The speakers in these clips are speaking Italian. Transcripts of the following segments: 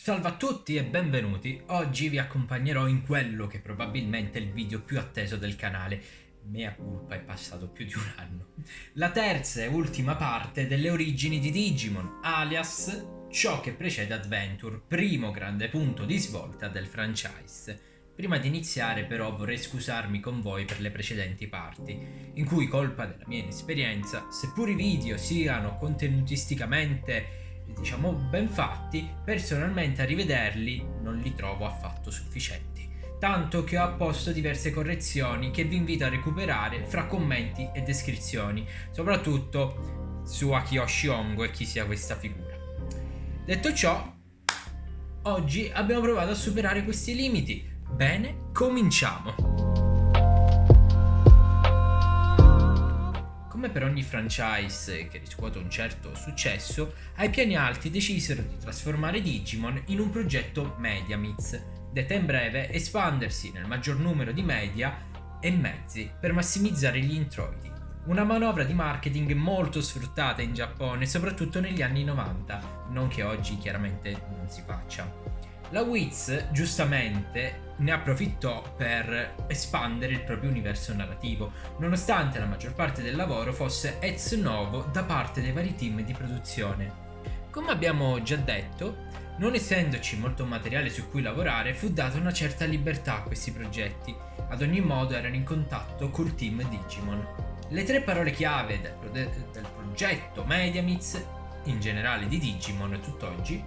Salve a tutti e benvenuti. Oggi vi accompagnerò in quello che probabilmente è il video più atteso del canale. Mea culpa, è passato più di un anno. La terza e ultima parte delle origini di Digimon, alias ciò che precede Adventure, primo grande punto di svolta del franchise. Prima di iniziare però vorrei scusarmi con voi per le precedenti parti, in cui colpa della mia inesperienza, seppur i video siano contenutisticamente ben fatti, personalmente a rivederli non li trovo affatto sufficienti, tanto che ho apposto diverse correzioni che vi invito a recuperare fra commenti e descrizioni, soprattutto su Akiyoshi Hongo e chi sia questa figura. Detto ciò, oggi abbiamo provato a superare questi limiti. Bene, cominciamo! Come per ogni franchise che riscuote un certo successo, ai piani alti decisero di trasformare Digimon in un progetto Mediamits, detta in breve espandersi nel maggior numero di media e mezzi per massimizzare gli introiti. Una manovra di marketing molto sfruttata in Giappone, soprattutto negli anni 90, non che oggi chiaramente non si faccia. La Wiz, giustamente, ne approfittò per espandere il proprio universo narrativo, nonostante la maggior parte del lavoro fosse ex novo da parte dei vari team di produzione. Come abbiamo già detto, non essendoci molto materiale su cui lavorare, fu data una certa libertà a questi progetti. Ad ogni modo erano in contatto col team Digimon. Le tre parole chiave del progetto Mediamits, in generale di Digimon tutt'oggi,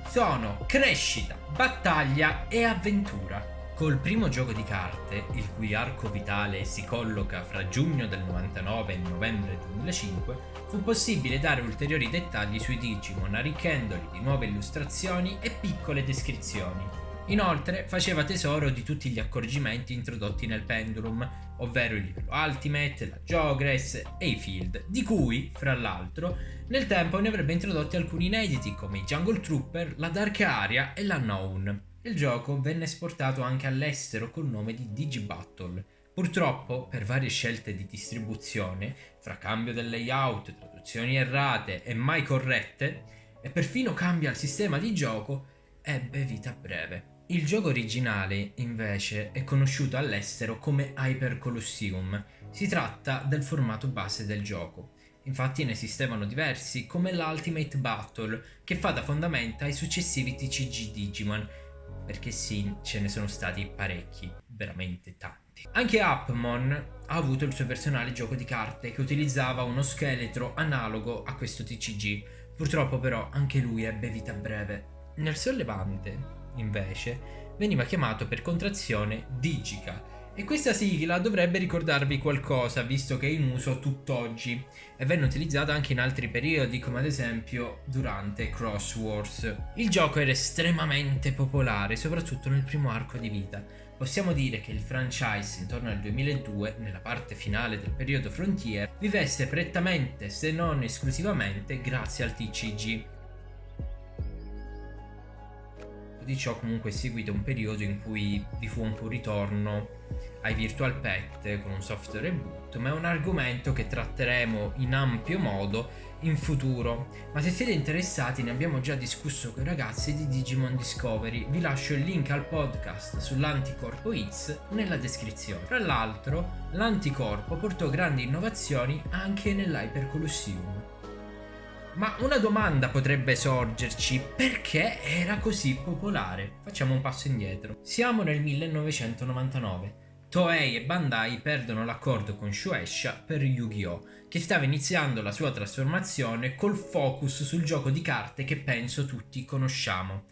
sono crescita, battaglia e avventura. Col primo gioco di carte, il cui arco vitale si colloca fra giugno del 99 e novembre 2005, fu possibile dare ulteriori dettagli sui Digimon, arricchendoli di nuove illustrazioni e piccole descrizioni. Inoltre faceva tesoro di tutti gli accorgimenti introdotti nel Pendulum, ovvero il livello Ultimate, la Geogress e i Field, di cui, fra l'altro, nel tempo ne avrebbe introdotti alcuni inediti come i Jungle Trooper, la Dark Area e la Known. Il gioco venne esportato anche all'estero col nome di Digibattle. Purtroppo, per varie scelte di distribuzione, fra cambio del layout, traduzioni errate e mai corrette, e perfino cambio al sistema di gioco, ebbe vita breve. Il gioco originale, invece, è conosciuto all'estero come Hyper Colosseum. Si tratta del formato base del gioco. Infatti ne esistevano diversi, come l'Ultimate Battle, che fa da fondamenta ai successivi TCG Digimon, perché sì, ce ne sono stati parecchi, veramente tanti. Anche Upmon ha avuto il suo personale gioco di carte che utilizzava uno scheletro analogo a questo TCG. Purtroppo però anche lui ebbe vita breve. Nel Sollevante, invece, veniva chiamato per contrazione Digica, e questa sigla dovrebbe ricordarvi qualcosa, visto che è in uso tutt'oggi e venne utilizzata anche in altri periodi, come ad esempio durante Cross Wars. Il gioco era estremamente popolare, soprattutto nel primo arco di vita. Possiamo dire che il franchise intorno al 2002, nella parte finale del periodo Frontier, vivesse prettamente, se non esclusivamente, grazie al TCG. Di ciò comunque è seguito un periodo in cui vi fu un ritorno ai Virtual Pet con un soft reboot, ma è un argomento che tratteremo in ampio modo in futuro. Ma se siete interessati, ne abbiamo già discusso con i ragazzi di Digimon Discovery, vi lascio il link al podcast sull'Anticorpo X nella descrizione. Tra l'altro, l'Anticorpo portò grandi innovazioni anche nell'Hyper Colosseum. Ma una domanda potrebbe sorgerci: perché era così popolare? Facciamo un passo indietro. Siamo nel 1999. Toei e Bandai perdono l'accordo con Shueisha per Yu-Gi-Oh!, che stava iniziando la sua trasformazione col focus sul gioco di carte che penso tutti conosciamo.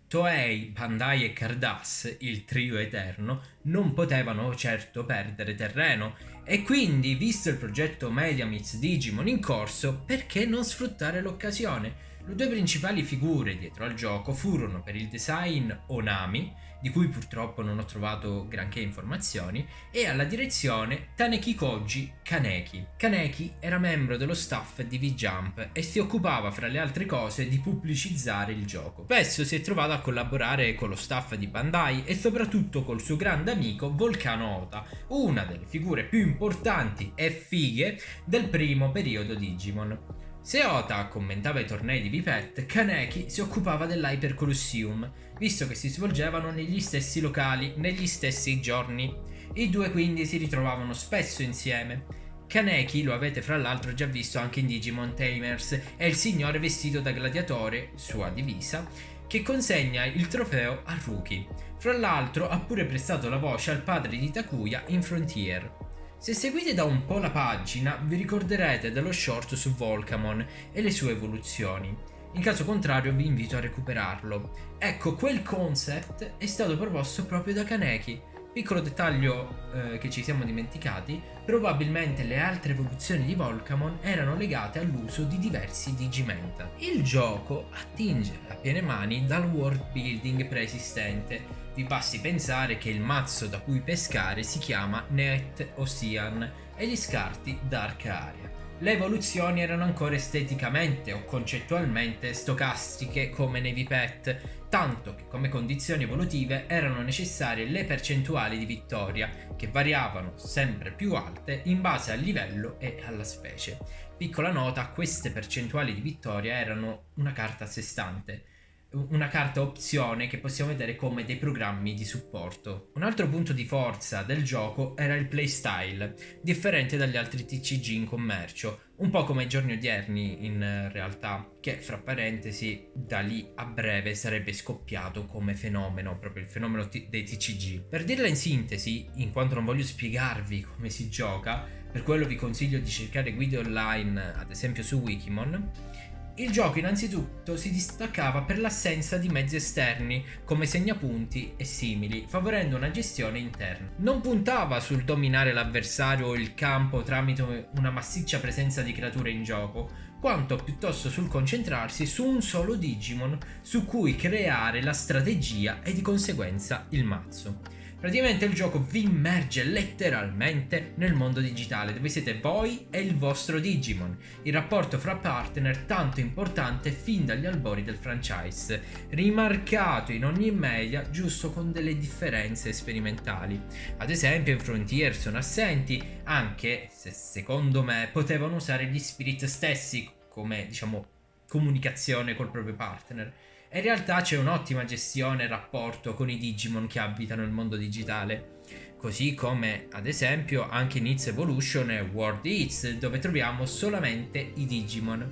Toei, Bandai e Cardass, il trio eterno, non potevano certo perdere terreno, e quindi, visto il progetto Mediamits Digimon in corso, perché non sfruttare l'occasione? Le due principali figure dietro al gioco furono per il design Onami, di cui purtroppo non ho trovato granché informazioni, e alla direzione Taneki Koji Kaneki. Kaneki era membro dello staff di V-Jump e si occupava, fra le altre cose, di pubblicizzare il gioco. Spesso si è trovato a collaborare con lo staff di Bandai e soprattutto col suo grande amico Volcano Ota, una delle figure più importanti e fighe del primo periodo Digimon. Se Ota commentava i tornei di Vipet, Kaneki si occupava dell'Hyper Colosseum, visto che si svolgevano negli stessi locali, negli stessi giorni. I due quindi si ritrovavano spesso insieme. Kaneki lo avete fra l'altro già visto anche in Digimon Tamers, è il signore vestito da gladiatore, sua divisa, che consegna il trofeo a Ruki. Fra l'altro ha pure prestato la voce al padre di Takuya in Frontier. Se seguite da un po' la pagina vi ricorderete dello short su Volcamon e le sue evoluzioni. In caso contrario vi invito a recuperarlo. Ecco, quel concept è stato proposto proprio da Kaneki. Piccolo dettaglio che ci siamo dimenticati, probabilmente le altre evoluzioni di Volcamon erano legate all'uso di diversi Digimenta. Il gioco attinge a piene mani dal world building preesistente. Vi basti pensare che il mazzo da cui pescare si chiama Net Ocean e gli scarti Dark Area. Le evoluzioni erano ancora esteticamente o concettualmente stocastiche come nei Vipet, tanto che come condizioni evolutive erano necessarie le percentuali di vittoria, che variavano sempre più alte in base al livello e alla specie. Piccola nota, queste percentuali di vittoria erano una carta a sé stante, una carta opzione che possiamo vedere come dei programmi di supporto. Un altro punto di forza del gioco era il playstyle, differente dagli altri TCG in commercio, un po' come ai giorni odierni in realtà, che fra parentesi da lì a breve sarebbe scoppiato come fenomeno, proprio il fenomeno dei TCG. Per dirla in sintesi, in quanto non voglio spiegarvi come si gioca, per quello vi consiglio di cercare guide online, ad esempio su Wikimon. Il gioco innanzitutto si distaccava per l'assenza di mezzi esterni come segnapunti e simili, favorendo una gestione interna. Non puntava sul dominare l'avversario o il campo tramite una massiccia presenza di creature in gioco, quanto piuttosto sul concentrarsi su un solo Digimon su cui creare la strategia e di conseguenza il mazzo. Praticamente il gioco vi immerge letteralmente nel mondo digitale, dove siete voi e il vostro Digimon, il rapporto fra partner tanto importante fin dagli albori del franchise, rimarcato in ogni media giusto con delle differenze sperimentali. Ad esempio in Frontier sono assenti, anche se secondo me potevano usare gli spirit stessi come, diciamo, comunicazione col proprio partner. E in realtà c'è un'ottima gestione e rapporto con i Digimon che abitano il mondo digitale, così come ad esempio anche in It's Evolution e World Eats, dove troviamo solamente i Digimon.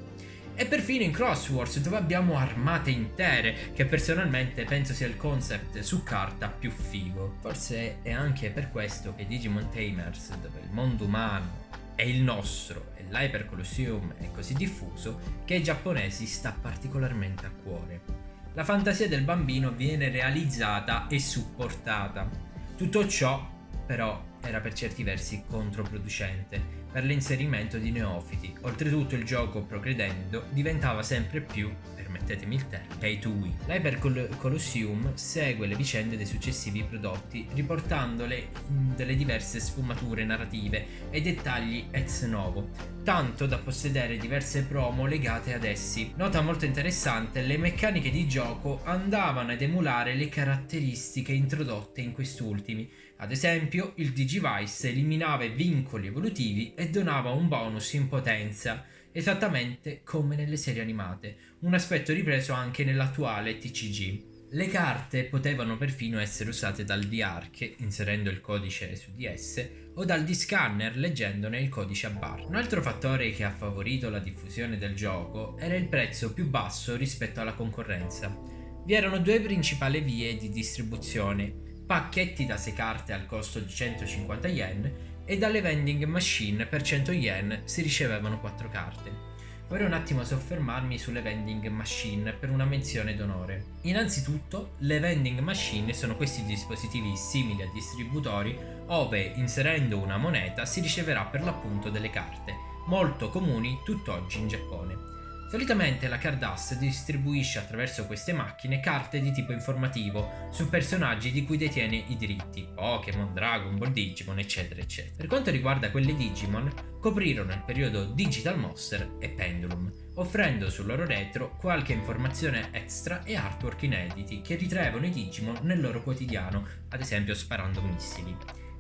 E perfino in Crosswords, dove abbiamo armate intere, che personalmente penso sia il concept su carta più figo. Forse è anche per questo che Digimon Tamers, dove il mondo umano è il nostro e l'Hyper Colosseum è così diffuso, che ai giapponesi sta particolarmente a cuore. La fantasia del bambino viene realizzata e supportata. Tutto ciò, però, era per certi versi controproducente per l'inserimento di neofiti. Oltretutto il gioco, progredendo, diventava sempre più, permettetemi il termine, pay to win. L'Hyper Colosseum segue le vicende dei successivi prodotti, riportandole in delle diverse sfumature narrative e dettagli ex novo, tanto da possedere diverse promo legate ad essi. Nota molto interessante, le meccaniche di gioco andavano ad emulare le caratteristiche introdotte in quest'ultimi. Ad esempio, il Digivice eliminava i vincoli evolutivi e donava un bonus in potenza, esattamente come nelle serie animate, un aspetto ripreso anche nell'attuale TCG. Le carte potevano perfino essere usate dal D-Arc, inserendo il codice su di esse, o dal D-Scanner leggendone il codice a barre. Un altro fattore che ha favorito la diffusione del gioco era il prezzo più basso rispetto alla concorrenza. Vi erano due principali vie di distribuzione: pacchetti da 6 carte al costo di 150 yen e dalle vending machine per 100 yen si ricevevano 4 carte. Vorrei un attimo soffermarmi sulle vending machine per una menzione d'onore. Innanzitutto, le vending machine sono questi dispositivi simili a distributori ove, inserendo una moneta, si riceverà per l'appunto delle carte, molto comuni tutt'oggi in Giappone. Solitamente la Cardass distribuisce attraverso queste macchine carte di tipo informativo su personaggi di cui detiene i diritti, Pokémon, Dragon Ball, Digimon, eccetera eccetera. Per quanto riguarda quelle Digimon, coprirono il periodo Digital Monster e Pendulum, offrendo sul loro retro qualche informazione extra e artwork inediti che ritraevano i Digimon nel loro quotidiano, ad esempio sparando missili.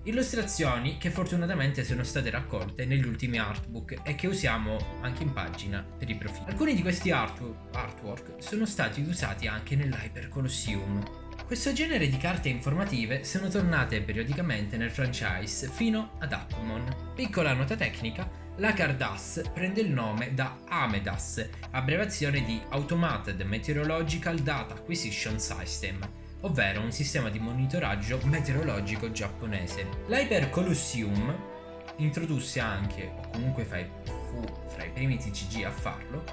Illustrazioni che fortunatamente sono state raccolte negli ultimi artbook e che usiamo anche in pagina per i profili. Alcuni di questi artwork sono stati usati anche nell'Hyper Colosseum. Questo genere di carte informative sono tornate periodicamente nel franchise fino ad Aquemon. Piccola nota tecnica: la Cardass prende il nome da Amedas, abbreviazione di Automated Meteorological Data Acquisition System, ovvero un sistema di monitoraggio meteorologico giapponese. L'Hyper Colosseum introdusse anche, o comunque fu fra i primi TCG a farlo,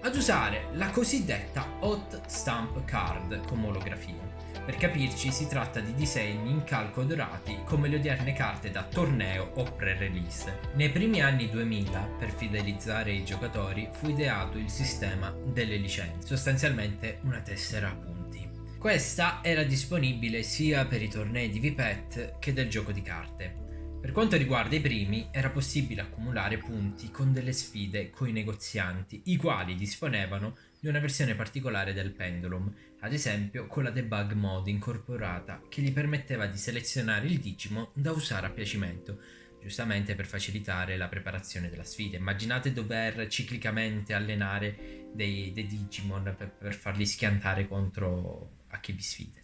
ad usare la cosiddetta Hot Stamp Card come olografia. Per capirci, si tratta di disegni in calco dorati come le odierne carte da torneo o pre-release. Nei primi anni 2000, per fidelizzare i giocatori, fu ideato il sistema delle licenze, sostanzialmente una tessera a punti. Questa era disponibile sia per i tornei di V-Pet che del gioco di carte. Per quanto riguarda i primi, era possibile accumulare punti con delle sfide coi negozianti, i quali disponevano di una versione particolare del Pendulum, ad esempio con la debug mode incorporata che gli permetteva di selezionare il Digimon da usare a piacimento, giustamente per facilitare la preparazione della sfida. Immaginate dover ciclicamente allenare dei Digimon per farli schiantare contro a chi vi sfida.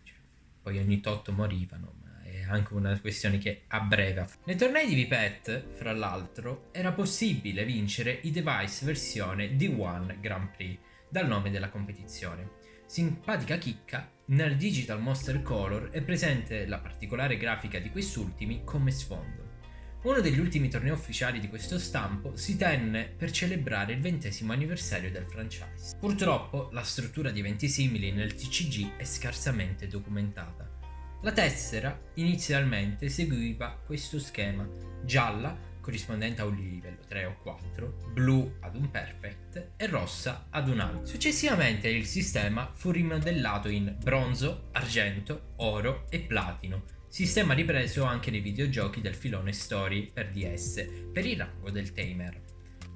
Poi ogni tot morivano, ma è anche una questione che abbrevia. Nei tornei di V-Pet, fra l'altro, era possibile vincere i device versione D1 Grand Prix, dal nome della competizione. Simpatica chicca: nel Digital Monster Color è presente la particolare grafica di quest'ultimi come sfondo. Uno degli ultimi tornei ufficiali di questo stampo si tenne per celebrare il 20° anniversario del franchise. Purtroppo la struttura di eventi simili nel TCG è scarsamente documentata. La tessera inizialmente seguiva questo schema: gialla, corrispondente a un livello 3 o 4, blu ad un perfect e rossa ad un altro. Successivamente il sistema fu rimodellato in bronzo, argento, oro e platino, sistema ripreso anche nei videogiochi del filone Story per DS, per il rango del Tamer.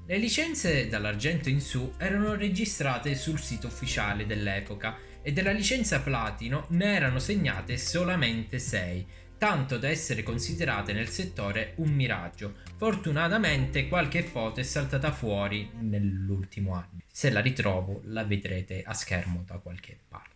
Le licenze dall'argento in su erano registrate sul sito ufficiale dell'epoca e della licenza platino ne erano segnate solamente 6, tanto da essere considerate nel settore un miraggio. Fortunatamente qualche foto è saltata fuori nell'ultimo anno. Se la ritrovo la vedrete a schermo da qualche parte.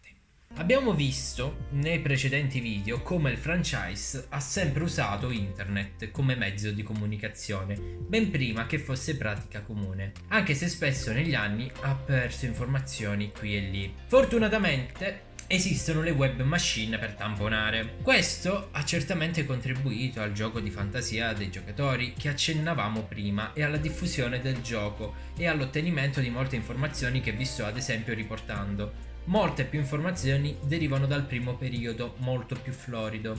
Abbiamo visto nei precedenti video come il franchise ha sempre usato internet come mezzo di comunicazione, ben prima che fosse pratica comune, anche se spesso negli anni ha perso informazioni qui e lì. Fortunatamente esistono le web machine per tamponare. Questo ha certamente contribuito al gioco di fantasia dei giocatori che accennavamo prima e alla diffusione del gioco e all'ottenimento di molte informazioni che vi sto ad esempio riportando. Molte più informazioni derivano dal primo periodo, molto più florido.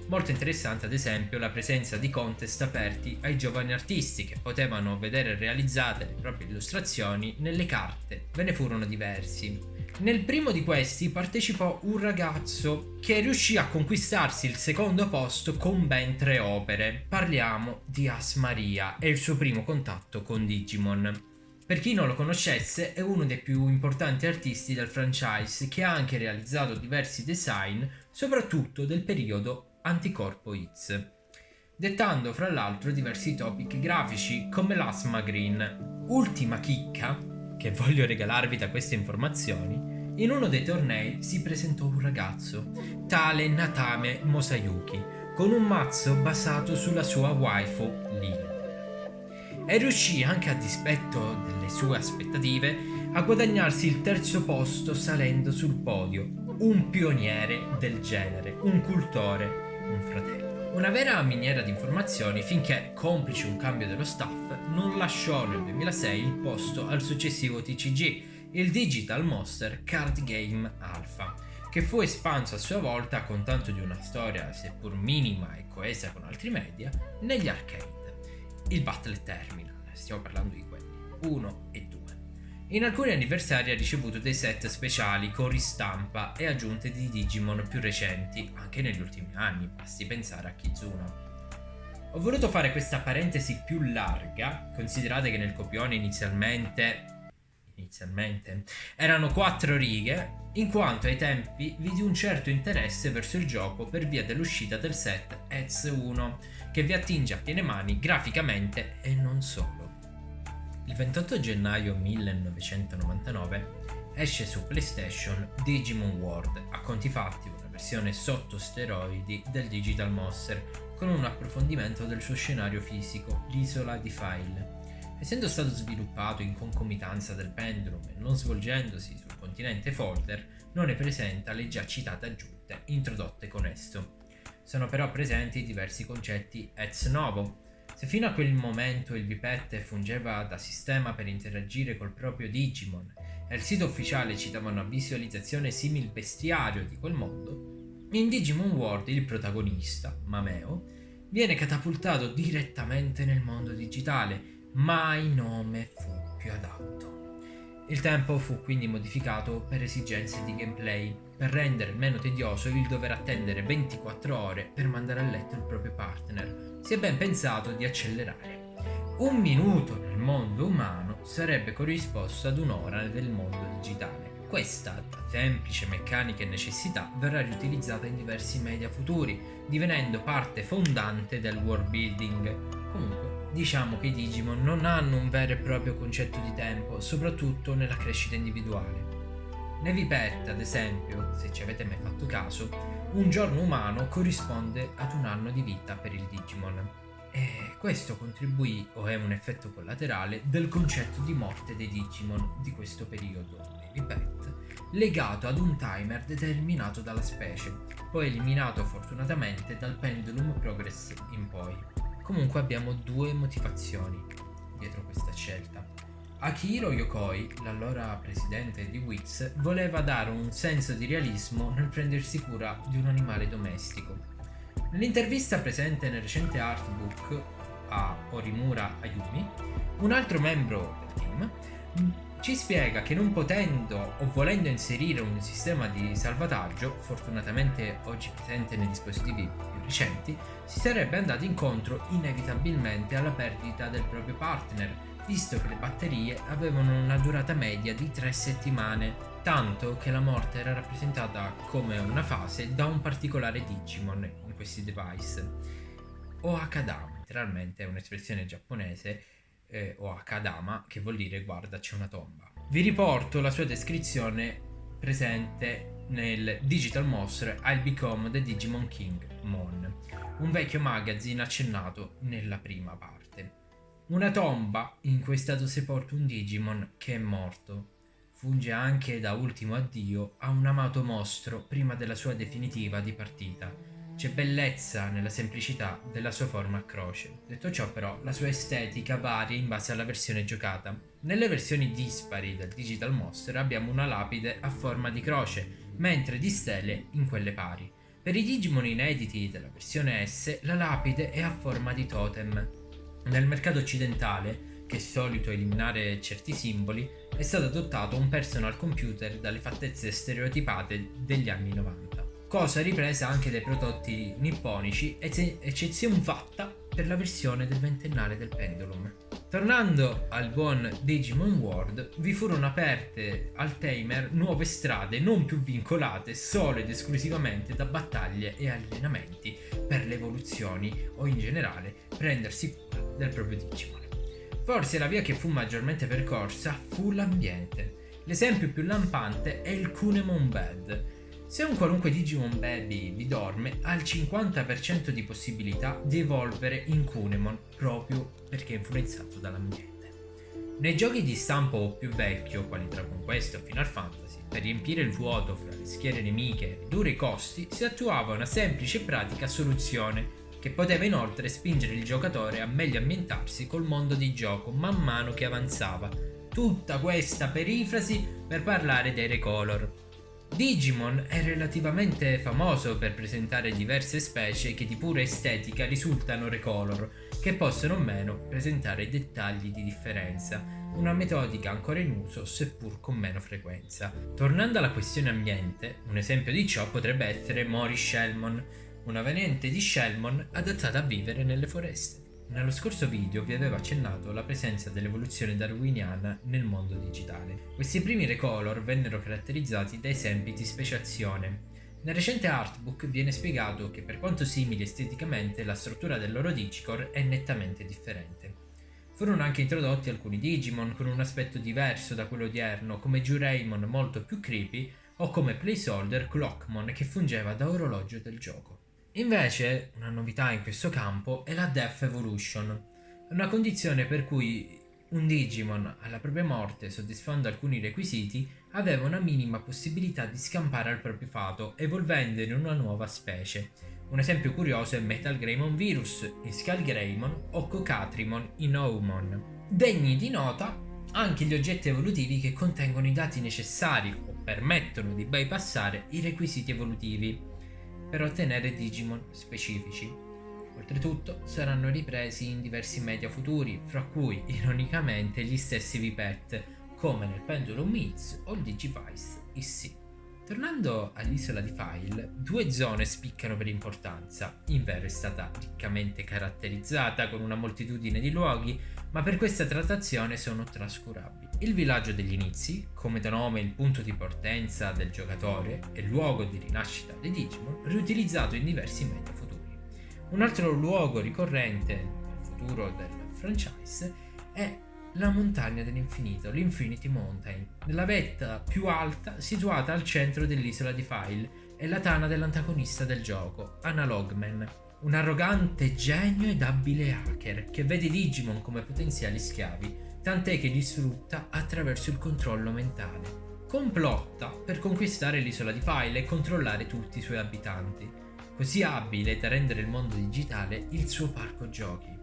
Molto interessante ad esempio la presenza di contest aperti ai giovani artisti che potevano vedere realizzate le proprie illustrazioni nelle carte. Ve ne furono diversi. Nel primo di questi partecipò un ragazzo che riuscì a conquistarsi il secondo posto con ben 3 opere. Parliamo di Asmaria e il suo primo contatto con Digimon. Per chi non lo conoscesse, è uno dei più importanti artisti del franchise che ha anche realizzato diversi design, soprattutto del periodo Anticorpo X, dettando fra l'altro diversi topic grafici come l'Asma Green. Ultima chicca che voglio regalarvi da queste informazioni: in uno dei tornei si presentò un ragazzo, tale Natame Mosayuki, con un mazzo basato sulla sua waifu Lin, e riuscì, anche a dispetto delle sue aspettative, a guadagnarsi il 3° posto salendo sul podio. Un pioniere del genere, un cultore, un fratello. Una vera miniera di informazioni finché, complice un cambio dello staff, non lasciò nel 2006 il posto al successivo TCG, il Digital Monster Card Game Alpha, che fu espanso a sua volta con tanto di una storia seppur minima e coesa con altri media negli arcade. Il Battle Terminal, stiamo parlando di quelli 1 e 2. In alcuni anniversari ha ricevuto dei set speciali con ristampa e aggiunte di Digimon più recenti, anche negli ultimi anni, basti pensare a Kizuna. Ho voluto fare questa parentesi più larga, considerate che nel copione inizialmente inizialmente, erano 4 righe, in quanto ai tempi vidi un certo interesse verso il gioco per via dell'uscita del set ETS 1, che vi attinge a piene mani graficamente e non solo. Il 28 gennaio 1999 esce su PlayStation Digimon World, a conti fatti una versione sotto steroidi del Digital Monster, con un approfondimento del suo scenario fisico, l'isola di File. Essendo stato sviluppato in concomitanza del Pendulum e non svolgendosi sul continente Folder, non ne presenta le già citate aggiunte introdotte con esso. Sono però presenti diversi concetti ex novo. Se fino a quel momento il Vipette fungeva da sistema per interagire col proprio Digimon e il sito ufficiale citava una visualizzazione simil bestiario di quel mondo, in Digimon World il protagonista, Mameo, viene catapultato direttamente nel mondo digitale. Mai nome fu più adatto. Il tempo fu quindi modificato per esigenze di gameplay, per rendere meno tedioso il dover attendere 24 ore per mandare a letto il proprio partner. Si è ben pensato di accelerare. 1 minuto nel mondo umano sarebbe corrisposto ad 1 ora nel mondo digitale. Questa, da semplice meccanica e necessità, verrà riutilizzata in diversi media futuri, divenendo parte fondante del world building. Comunque, diciamo che i Digimon non hanno un vero e proprio concetto di tempo, soprattutto nella crescita individuale. Nei Vipette, ad esempio, se ci avete mai fatto caso, un giorno umano corrisponde ad 1 anno di vita per il Digimon. E questo contribuì, o è un effetto collaterale, del concetto di morte dei Digimon di questo periodo nei Vipette, legato ad un timer determinato dalla specie, poi eliminato fortunatamente dal Pendulum Progress in poi. Comunque abbiamo 2 motivazioni dietro questa scelta. Akihiro Yokoi, l'allora presidente di Wits, voleva dare un senso di realismo nel prendersi cura di un animale domestico. Nell'intervista presente nel recente artbook a Orimura Ayumi, un altro membro del team ci spiega che non potendo o volendo inserire un sistema di salvataggio, fortunatamente oggi presente nei dispositivi più recenti, si sarebbe andati incontro inevitabilmente alla perdita del proprio partner, visto che le batterie avevano una durata media di 3 settimane, tanto che la morte era rappresentata come una fase da un particolare Digimon in questi device. O Akadama, letteralmente è un'espressione giapponese, o Akadama, che vuol dire guarda c'è una tomba. Vi riporto la sua descrizione presente nel Digital Monster I'll Become the Digimon King Mon, un vecchio magazine accennato nella prima parte. Una tomba in cui è stato sepolto un Digimon che è morto. Funge anche da ultimo addio a un amato mostro prima della sua definitiva dipartita. C'è bellezza nella semplicità della sua forma a croce. Detto ciò, però, la sua estetica varia in base alla versione giocata. Nelle versioni dispari del Digital Monster abbiamo una lapide a forma di croce, mentre di stelle in quelle pari. Per i Digimon inediti della versione S, la lapide è a forma di totem. Nel mercato occidentale, che è solito eliminare certi simboli, è stato adottato un personal computer dalle fattezze stereotipate degli anni 90. Cosa ripresa anche dai prodotti nipponici, eccezione fatta per la versione del ventennale del Pendulum. Tornando al buon Digimon World, vi furono aperte al timer nuove strade non più vincolate solo ed esclusivamente da battaglie e allenamenti per le evoluzioni o in generale prendersi cura del proprio Digimon. Forse la via che fu maggiormente percorsa fu l'ambiente. L'esempio più lampante è il Kunemon Bed. Se un qualunque Digimon Baby vi dorme, ha il 50% di possibilità di evolvere in Kunemon proprio perché è influenzato dall'ambiente. Nei giochi di stampo più vecchio, quali Dragon Quest o Final Fantasy, per riempire il vuoto fra le schiere nemiche e ridurre i costi, si attuava una semplice e pratica soluzione, che poteva inoltre spingere il giocatore a meglio ambientarsi col mondo di gioco man mano che avanzava. Tutta questa perifrasi per parlare dei Recolor. Digimon è relativamente famoso per presentare diverse specie che di pura estetica risultano Recolor, che possono o meno presentare dettagli di differenza, una metodica ancora in uso seppur con meno frequenza. Tornando alla questione ambiente, un esempio di ciò potrebbe essere Mori Shellmon, una variante di Shellmon adattata a vivere nelle foreste. Nello scorso video vi avevo accennato la presenza dell'evoluzione darwiniana nel mondo digitale. Questi primi recolor vennero caratterizzati da esempi di speciazione. Nel recente artbook viene spiegato che per quanto simili esteticamente la struttura del loro Digicore è nettamente differente. Furono anche introdotti alcuni Digimon con un aspetto diverso da quello odierno, come Juraimon molto più creepy o come placeholder Clockmon che fungeva da orologio del gioco. Invece, una novità in questo campo è la Death Evolution, una condizione per cui un Digimon alla propria morte, soddisfando alcuni requisiti, aveva una minima possibilità di scampare al proprio fato, evolvendo in una nuova specie. Un esempio curioso è Metal Greymon Virus in Skull Greymon o Cocatrimon in Oumon. Degni di nota anche gli oggetti evolutivi che contengono i dati necessari o permettono di bypassare i requisiti evolutivi per ottenere Digimon specifici. Oltretutto saranno ripresi in diversi media futuri, fra cui ironicamente gli stessi V-Pet, come nel Pendulum Meets o il Digivice IC. Tornando all'isola di File, due zone spiccano per importanza. Invero è stata riccamente caratterizzata con una moltitudine di luoghi, ma per questa trattazione sono trascurabili. Il villaggio degli inizi, come da nome il punto di partenza del giocatore e luogo di rinascita dei Digimon, riutilizzato in diversi media futuri. Un altro luogo ricorrente nel futuro del franchise è la montagna dell'infinito, l'Infinity Mountain, nella vetta più alta situata al centro dell'isola di File, è la tana dell'antagonista del gioco, Analogman, un arrogante genio ed abile hacker che vede i Digimon come potenziali schiavi, tant'è che li sfrutta attraverso il controllo mentale. Complotta per conquistare l'isola di File e controllare tutti i suoi abitanti, così abile da rendere il mondo digitale il suo parco giochi.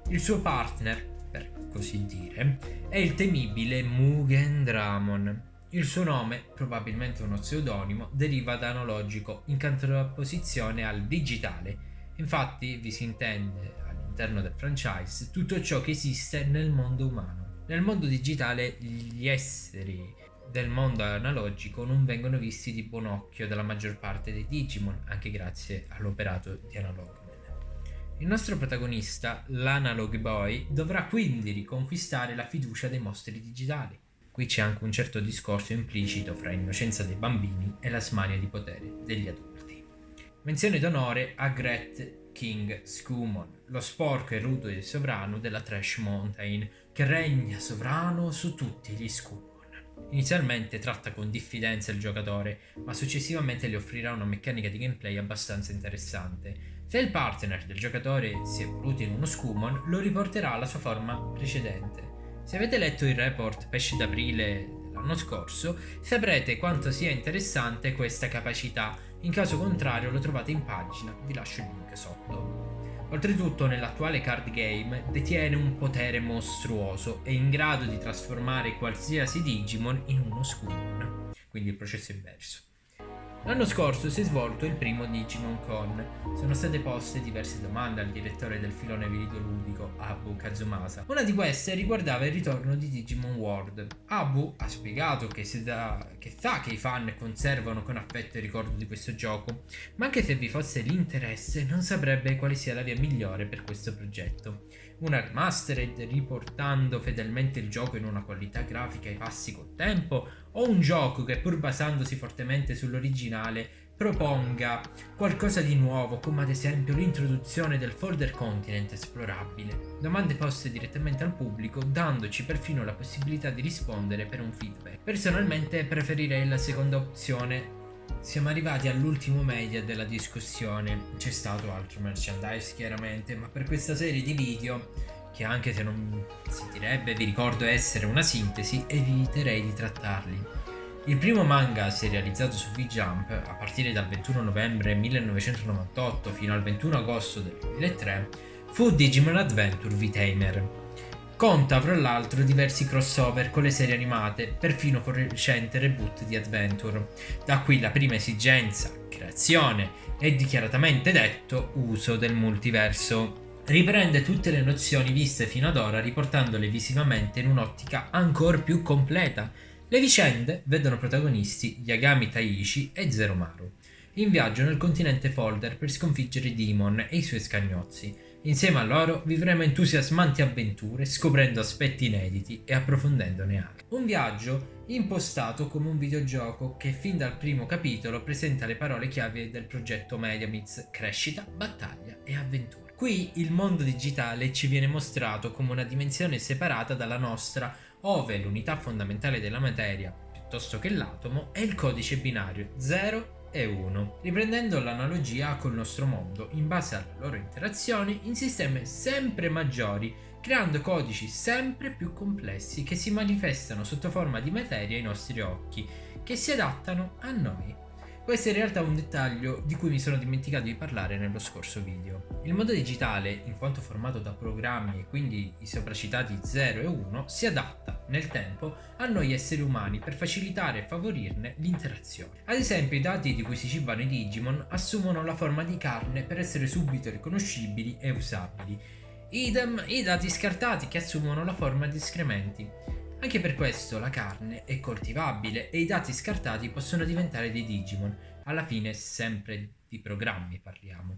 Il suo partner, per così dire, è il temibile Mugen Dramon. Il suo nome, probabilmente uno pseudonimo, deriva da analogico in contrapposizione al digitale. Infatti vi si intende, all'interno del franchise, tutto ciò che esiste nel mondo umano. Nel mondo digitale gli esseri del mondo analogico non vengono visti di buon occhio dalla maggior parte dei Digimon, anche grazie all'operato di Analogman. Il nostro protagonista, l'Analog Boy, dovrà quindi riconquistare la fiducia dei mostri digitali. Qui c'è anche un certo discorso implicito fra innocenza dei bambini e la smania di potere degli adulti. Menzione d'onore a Gret King Skumon, lo sporco e rude sovrano della Trash Mountain, che regna sovrano su tutti gli Skumon. Inizialmente tratta con diffidenza il giocatore, ma successivamente gli offrirà una meccanica di gameplay abbastanza interessante. Se il partner del giocatore si è evoluto in uno Skumon, lo riporterà alla sua forma precedente. Se avete letto il report pesce d'aprile dell'anno scorso, saprete quanto sia interessante questa capacità. In caso contrario lo trovate in pagina, vi lascio il link sotto. Oltretutto nell'attuale card game detiene un potere mostruoso, è in grado di trasformare qualsiasi Digimon in uno Skumon, quindi il processo inverso. L'anno scorso si è svolto il primo Digimon Con. Sono state poste diverse domande al direttore del filone videoludico, Abu Kazumasa. Una di queste riguardava il ritorno di Digimon World. Abu ha spiegato che sa che i fan conservano con affetto il ricordo di questo gioco, ma anche se vi fosse l'interesse non saprebbe quale sia la via migliore per questo progetto. Una remastered riportando fedelmente il gioco in una qualità grafica ai passi col tempo, o un gioco che pur basandosi fortemente sull'originale proponga qualcosa di nuovo, come ad esempio l'introduzione del folder continent esplorabile. Domande poste direttamente al pubblico, dandoci perfino la possibilità di rispondere per un feedback. Personalmente preferirei la seconda opzione. Siamo arrivati all'ultimo media della discussione, c'è stato altro merchandise chiaramente, ma per questa serie di video, che anche se non si direbbe vi ricordo essere una sintesi, eviterei di trattarli. Il primo manga serializzato su V-Jump, a partire dal 21 novembre 1998 fino al 21 agosto del 2003, fu Digimon Adventure V-Tamer. Conta fra l'altro diversi crossover con le serie animate, perfino con il recente reboot di Adventure. Da qui la prima esigenza, creazione e dichiaratamente detto uso del multiverso. Riprende tutte le nozioni viste fino ad ora riportandole visivamente in un'ottica ancora più completa. Le vicende vedono protagonisti Yagami Taishi e Zeromaru, in viaggio nel continente Folder per sconfiggere Demon e i suoi scagnozzi. Insieme a loro vivremo entusiasmanti avventure, scoprendo aspetti inediti e approfondendone altri. Un viaggio impostato come un videogioco che fin dal primo capitolo presenta le parole chiave del progetto Mediamits: crescita, battaglia e avventura. Qui il mondo digitale ci viene mostrato come una dimensione separata dalla nostra, ove l'unità fondamentale della materia, piuttosto che l'atomo, è il codice binario 0 e 1, riprendendo l'analogia col nostro mondo in base alle loro interazioni in sistemi sempre maggiori, creando codici sempre più complessi che si manifestano sotto forma di materia ai nostri occhi, che si adattano a noi. Questo è in realtà un dettaglio di cui mi sono dimenticato di parlare nello scorso video. Il mondo digitale, in quanto formato da programmi e quindi i sopracitati 0 e 1, si adatta nel tempo a noi esseri umani per facilitare e favorirne l'interazione. Ad esempio, i dati di cui si cibano i Digimon assumono la forma di carne per essere subito riconoscibili e usabili. Idem i dati scartati che assumono la forma di escrementi. Anche per questo la carne è coltivabile e i dati scartati possono diventare dei Digimon, alla fine sempre di programmi parliamo.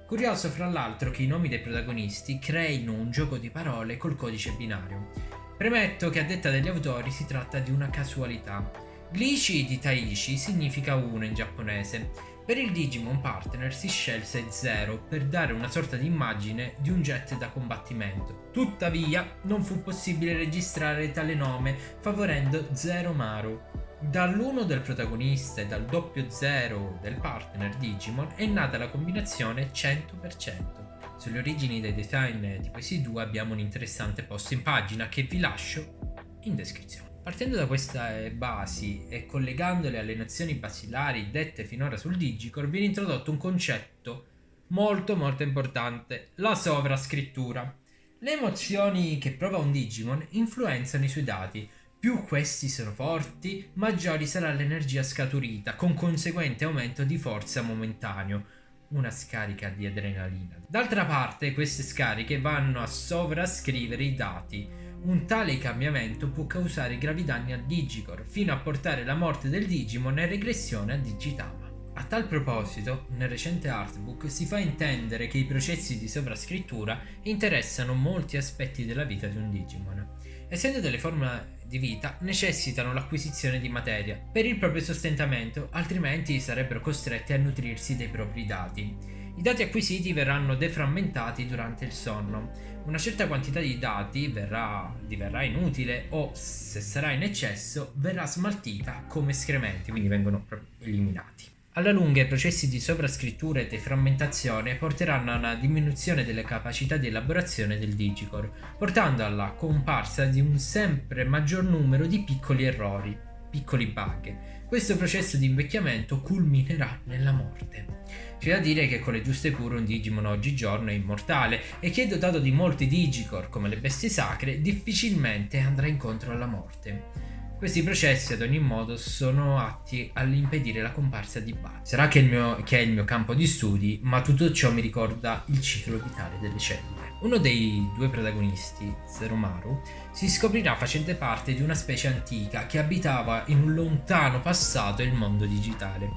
Curioso fra l'altro che i nomi dei protagonisti creino un gioco di parole col codice binario. Premetto che a detta degli autori si tratta di una casualità. Glichi di Taichi significa 1 in giapponese. Per il Digimon Partner si scelse 0 per dare una sorta di immagine di un jet da combattimento. Tuttavia, non fu possibile registrare tale nome, favorendo Zero Maru. Dall'1 del protagonista e dal doppio 0 del partner Digimon è nata la combinazione 100%. Sulle origini dei design di questi due abbiamo un interessante post in pagina che vi lascio in descrizione. Partendo da queste basi e collegandole alle nozioni basilari dette finora sul Digicore, viene introdotto un concetto molto importante: la sovrascrittura. Le emozioni che prova un Digimon influenzano i suoi dati. Più questi sono forti, maggiori sarà l'energia scaturita, con conseguente aumento di forza momentaneo. Una scarica di adrenalina. D'altra parte, queste scariche vanno a sovrascrivere i dati. Un tale cambiamento può causare gravi danni al Digicore, fino a portare la morte del Digimon e regressione a Digitama. A tal proposito, nel recente artbook si fa intendere che i processi di sovrascrittura interessano molti aspetti della vita di un Digimon. Essendo delle forme di vita, necessitano l'acquisizione di materia per il proprio sostentamento, altrimenti sarebbero costretti a nutrirsi dei propri dati. I dati acquisiti verranno deframmentati durante il sonno. Una certa quantità di dati diverrà inutile o, se sarà in eccesso, verrà smaltita come escrementi, quindi vengono proprio eliminati. Alla lunga i processi di sovrascrittura e deframmentazione porteranno a una diminuzione delle capacità di elaborazione del Digicore, portando alla comparsa di un sempre maggior numero di piccoli errori, piccoli bug. Questo processo di invecchiamento culminerà nella morte. C'è da dire che con le giuste cure un Digimon oggigiorno è immortale e chi è dotato di molti Digicore, come le bestie sacre, difficilmente andrà incontro alla morte. Questi processi ad ogni modo sono atti all'impedire la comparsa di bug. Sarà che è il mio campo di studi, ma tutto ciò mi ricorda il ciclo vitale delle cellule. Uno dei due protagonisti, Zeromaru, si scoprirà facente parte di una specie antica che abitava in un lontano passato il mondo digitale.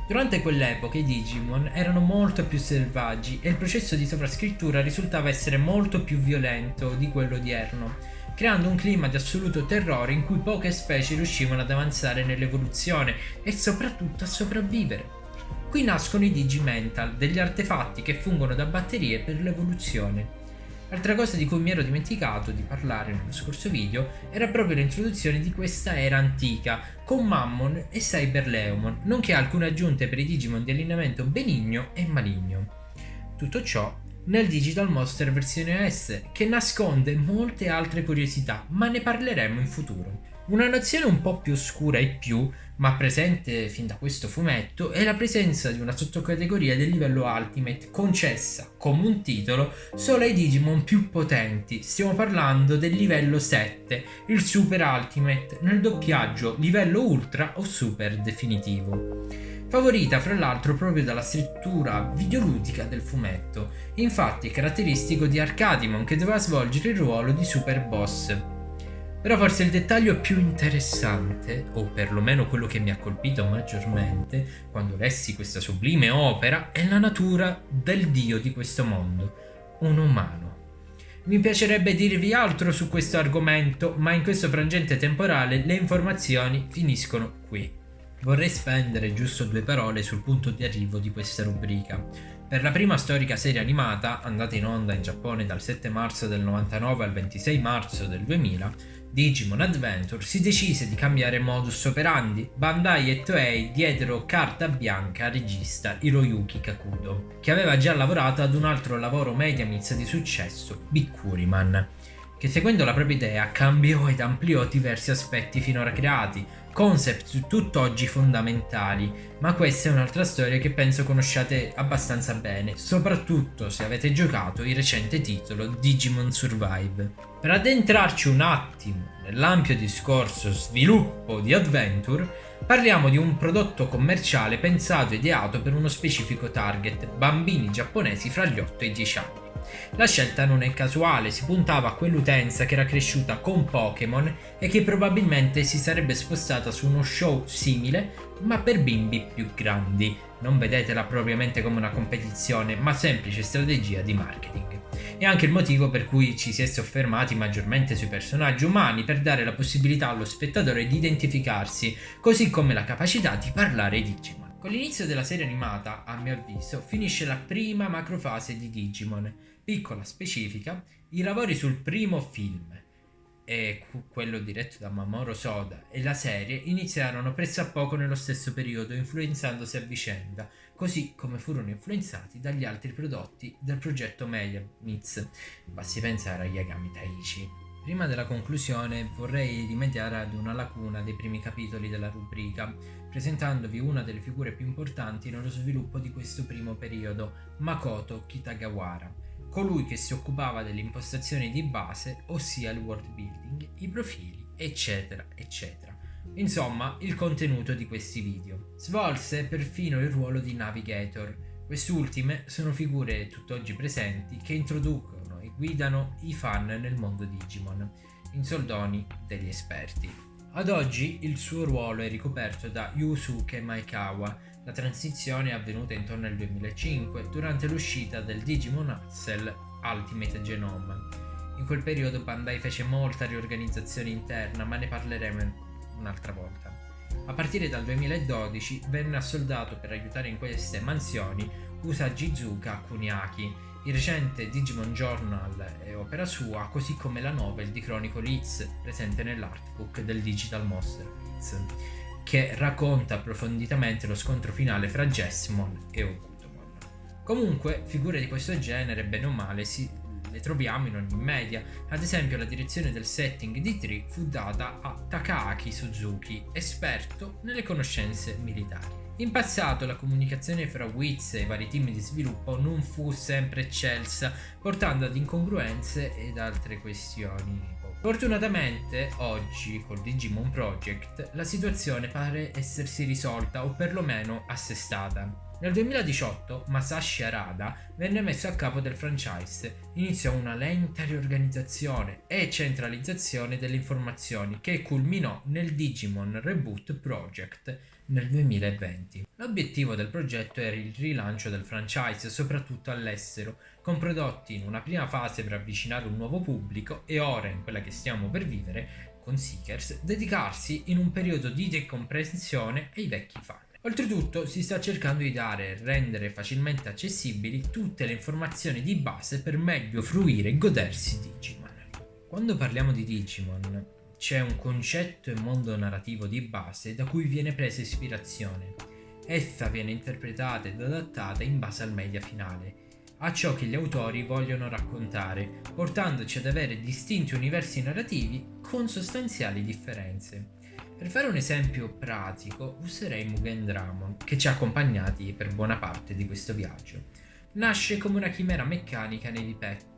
Durante quell'epoca i Digimon erano molto più selvaggi e il processo di sovrascrittura risultava essere molto più violento di quello odierno, creando un clima di assoluto terrore in cui poche specie riuscivano ad avanzare nell'evoluzione e soprattutto a sopravvivere. Qui nascono i Digimental, degli artefatti che fungono da batterie per l'evoluzione. Altra cosa di cui mi ero dimenticato di parlare nello scorso video era proprio l'introduzione di questa era antica, con Mammon e Cyberleomon, nonché alcune aggiunte per i Digimon di allineamento benigno e maligno. Tutto ciò nel Digital Monster versione OS, che nasconde molte altre curiosità, ma ne parleremo in futuro. Una nozione un po' più oscura e più, ma presente fin da questo fumetto, è la presenza di una sottocategoria del livello Ultimate concessa, come un titolo, solo ai Digimon più potenti. Stiamo parlando del livello 7, il Super Ultimate, nel doppiaggio livello Ultra o Super definitivo. Favorita fra l'altro proprio dalla struttura videoludica del fumetto, infatti è caratteristico di Arcadimon che doveva svolgere il ruolo di super boss. Però forse il dettaglio più interessante, o perlomeno quello che mi ha colpito maggiormente quando lessi questa sublime opera, è la natura del dio di questo mondo. un umano. Mi piacerebbe dirvi altro su questo argomento, ma in questo frangente temporale le informazioni finiscono qui. Vorrei spendere giusto 2 parole sul punto di arrivo di questa rubrica. Per la prima storica serie animata, andata in onda in Giappone dal 7 marzo del 99 al 26 marzo del 2000, Digimon Adventure, si decise di cambiare modus operandi. Bandai e Toei diedero carta bianca al regista Hiroyuki Kakudo, che aveva già lavorato ad un altro lavoro mediamix di successo, Bikkuriman, che seguendo la propria idea cambiò ed ampliò diversi aspetti finora creati, concept tutt'oggi fondamentali, ma questa è un'altra storia che penso conosciate abbastanza bene, soprattutto se avete giocato il recente titolo Digimon Survive. Per addentrarci un attimo nell'ampio discorso sviluppo di Adventure, parliamo di un prodotto commerciale pensato e ideato per uno specifico target, bambini giapponesi fra gli 8 e i 10 anni. La scelta non è casuale, si puntava a quell'utenza che era cresciuta con Pokémon e che probabilmente si sarebbe spostata su uno show simile, ma per bimbi più grandi. Non vedetela propriamente come una competizione, ma semplice strategia di marketing. È anche il motivo per cui ci si è soffermati maggiormente sui personaggi umani, per dare la possibilità allo spettatore di identificarsi, così come la capacità di parlare Digimon. Con l'inizio della serie animata, a mio avviso, finisce la prima macrofase di Digimon. Piccola specifica, i lavori sul primo film, e quello diretto da Mamoru Soda, e la serie iniziarono pressappoco nello stesso periodo, influenzandosi a vicenda, così come furono influenzati dagli altri prodotti del progetto Mediamix. Basti pensare a Yagami Taichi. Prima della conclusione vorrei rimediare ad una lacuna dei primi capitoli della rubrica, presentandovi una delle figure più importanti nello sviluppo di questo primo periodo, Makoto Kitagawara, colui che si occupava delle impostazioni di base, ossia il world building, i profili, eccetera, eccetera. Insomma, il contenuto di questi video. Svolse perfino il ruolo di navigator. Quest'ultime sono figure tutt'oggi presenti che introducono e guidano i fan nel mondo Digimon, in soldoni degli esperti. Ad oggi il suo ruolo è ricoperto da Yusuke Maekawa. La transizione è avvenuta intorno al 2005, durante l'uscita del Digimon Axel Ultimate Genome. In quel periodo Bandai fece molta riorganizzazione interna, ma ne parleremo un'altra volta. A partire dal 2012 venne assoldato per aiutare in queste mansioni Usagizuka Kuniaki. Il recente Digimon Journal è opera sua, così come la novel di Chronicle X presente nell'artbook del Digital Monster X, che racconta approfonditamente lo scontro finale fra Jessamon e Okutomon. Comunque, figure di questo genere, bene o male, le troviamo in ogni media. Ad esempio, la direzione del setting di Tree fu data a Takaaki Suzuki, esperto nelle conoscenze militari. In passato la comunicazione fra Wiz e i vari team di sviluppo non fu sempre eccelsa, portando ad incongruenze ed altre questioni. Fortunatamente, oggi, col Digimon Project, la situazione pare essersi risolta o perlomeno assestata. Nel 2018 Masashi Arada venne messo a capo del franchise, iniziò una lenta riorganizzazione e centralizzazione delle informazioni che culminò nel Digimon Reboot Project nel 2020. L'obiettivo del progetto era il rilancio del franchise, soprattutto all'estero, con prodotti in una prima fase per avvicinare un nuovo pubblico e ora, in quella che stiamo per vivere, con Seekers, dedicarsi in un periodo di decomprensione ai vecchi fan. Oltretutto si sta cercando di dare e rendere facilmente accessibili tutte le informazioni di base per meglio fruire e godersi Digimon. Quando parliamo di Digimon c'è un concetto e mondo narrativo di base da cui viene presa ispirazione. Essa viene interpretata ed adattata in base al media finale, a ciò che gli autori vogliono raccontare, portandoci ad avere distinti universi narrativi con sostanziali differenze. Per fare un esempio pratico userei Mugen Dramon, che ci ha accompagnati per buona parte di questo viaggio. Nasce come una chimera meccanica nei Pet.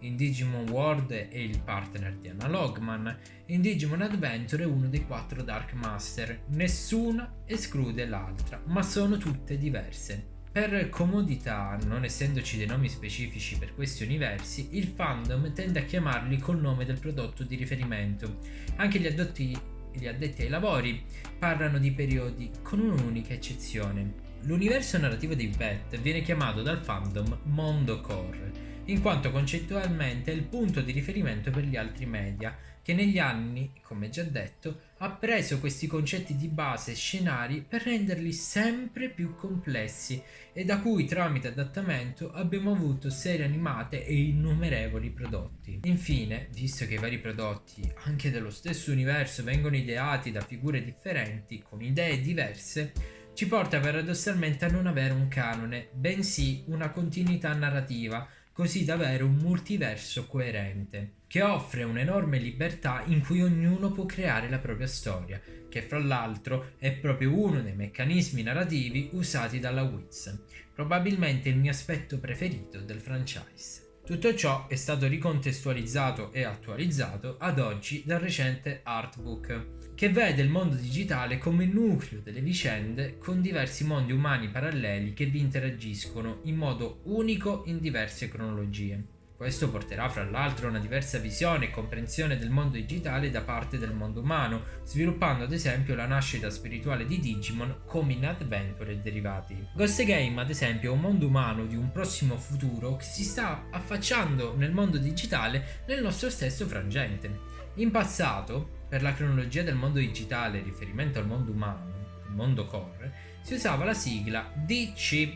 In Digimon World è il partner di Analogman, in Digimon Adventure è uno dei 4 Dark Master. Nessuna esclude l'altra, ma sono tutte diverse. Per comodità, non essendoci dei nomi specifici per questi universi, il fandom tende a chiamarli col nome del prodotto di riferimento. Anche gli addetti ai lavori parlano di periodi, con un'unica eccezione. L'universo narrativo di Pet viene chiamato dal fandom Mondo Core, in quanto concettualmente è il punto di riferimento per gli altri media, che negli anni, come già detto, ha preso questi concetti di base e scenari per renderli sempre più complessi e da cui tramite adattamento abbiamo avuto serie animate e innumerevoli prodotti. Infine, visto che i vari prodotti, anche dello stesso universo, vengono ideati da figure differenti, con idee diverse, ci porta paradossalmente a non avere un canone, bensì una continuità narrativa, così da avere un multiverso coerente, che offre un'enorme libertà in cui ognuno può creare la propria storia, che fra l'altro è proprio uno dei meccanismi narrativi usati dalla Wiz, probabilmente il mio aspetto preferito del franchise. Tutto ciò è stato ricontestualizzato e attualizzato ad oggi dal recente artbook, che vede il mondo digitale come nucleo delle vicende con diversi mondi umani paralleli che vi interagiscono in modo unico in diverse cronologie. Questo porterà fra l'altro a una diversa visione e comprensione del mondo digitale da parte del mondo umano, sviluppando ad esempio la nascita spirituale di Digimon come in Adventure e derivati. Ghost Game ad esempio è un mondo umano di un prossimo futuro che si sta affacciando nel mondo digitale nel nostro stesso frangente. In passato, per la cronologia del mondo digitale in riferimento al mondo umano, il mondo core, si usava la sigla DC,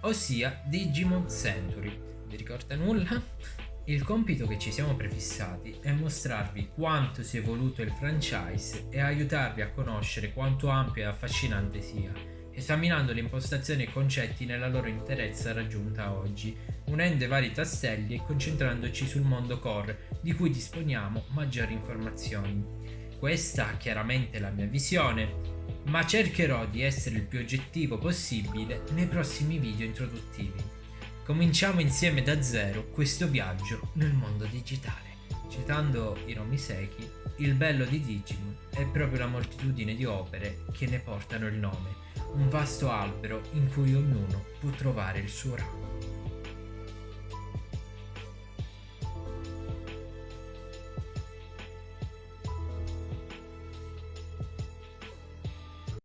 ossia Digimon Century. Vi ricorda nulla? Il compito che ci siamo prefissati è mostrarvi quanto sia evoluto il franchise e aiutarvi a conoscere quanto ampio e affascinante sia, esaminando le impostazioni e concetti nella loro interezza raggiunta oggi, unendo i vari tasselli e concentrandoci sul mondo core di cui disponiamo maggiori informazioni. Questa chiaramente è la mia visione, ma cercherò di essere il più oggettivo possibile nei prossimi video introduttivi. Cominciamo insieme da zero questo viaggio nel mondo digitale. Citando Hiromi Seki, il bello di Digimon è proprio la moltitudine di opere che ne portano il nome, un vasto albero in cui ognuno può trovare il suo ramo.